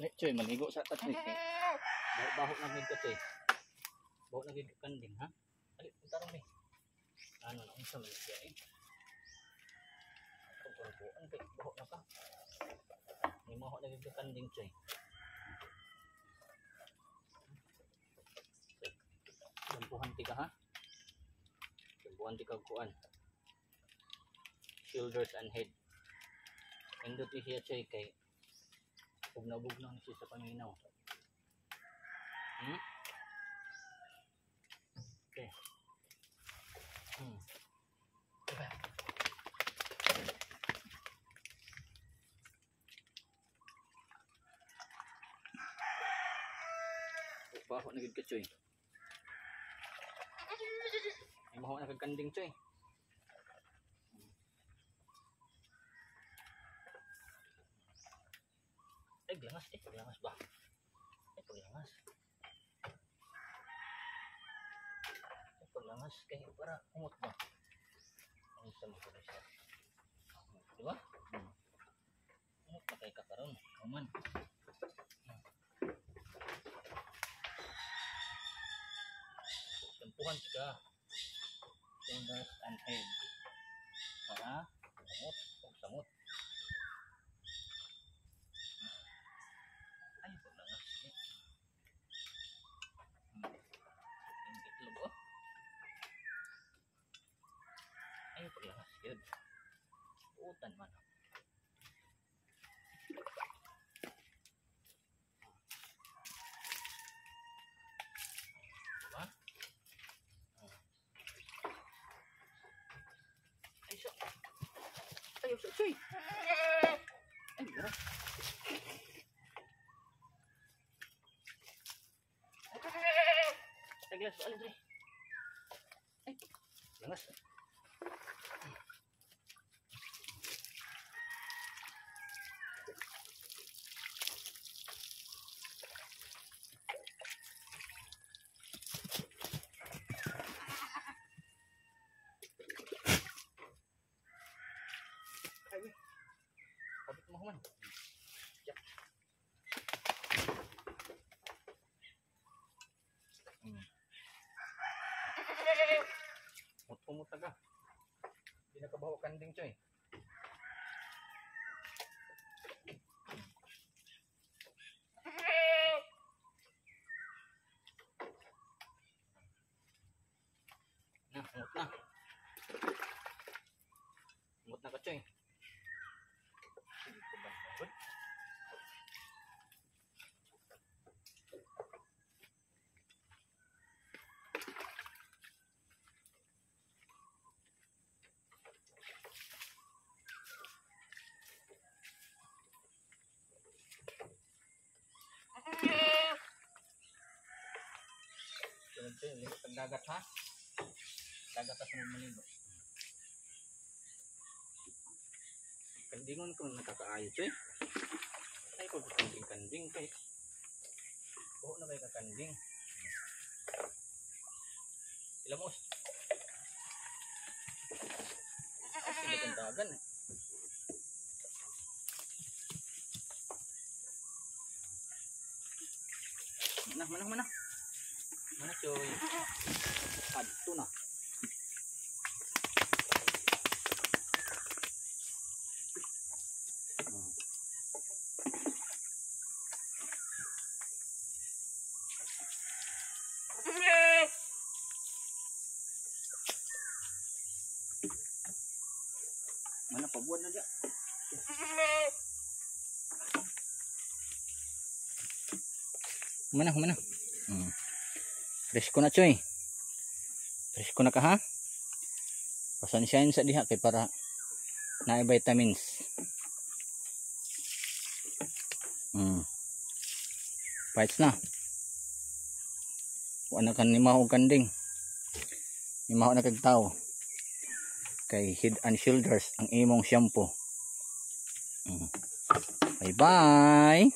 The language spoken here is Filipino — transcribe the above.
Choy, maligo sa tatnik. Baho na gid ka choy. Baho na gid ka kanding ha. Ali, tarong ni. Ano na unsa man siya eh. Ang baho na ka. Ni mo na gid ka kanding choy. Dampuhan ti ka ha. Dampuhan ti ka kuan. Shoulders and head. Indot siya choy kay bugnaw-bugnaw na siya sa paminaw. Okay. Diba? Baho na gid ka choy. Ay maho na kagkanding choy. Ay paglangas paglangas ba? Ay paglangas. Ay paglangas kaya para umot ba? Ang isa mo pala siya. Diba? Umot pa kay kakaroon. Kaman. Sampuhan ka. Shoulders and head. Para umot o samot. Ay paglangas. Itlog oh. Ay paglangas yun. Utan man. Diba? Ay so. Ayaw so. Choy. Ay diba? Taglas ba alin ay langas. Ay kapit mo man. Umutag ka. Hindi nakabaho kanding choy. Na, umut na. Umut na ka choy. Ligot ang dagat ha. Dagat at maligo. Kandingon ko nakakaayo choy. Ay ko kanding kay. Buho na kay kakanding. Ilamos. Ay sila kandagan eh. Mana choy. Adto na. Mana pabuan na dia. Mana. Presko na choy. Presko na ka ha. Pasensyahin sa diha kay para na vitamins. Fights na. Wala kan limaw og kanding. Limaw na kag tao. Kay Head and Shoulders ang imong shampoo. Bye bye.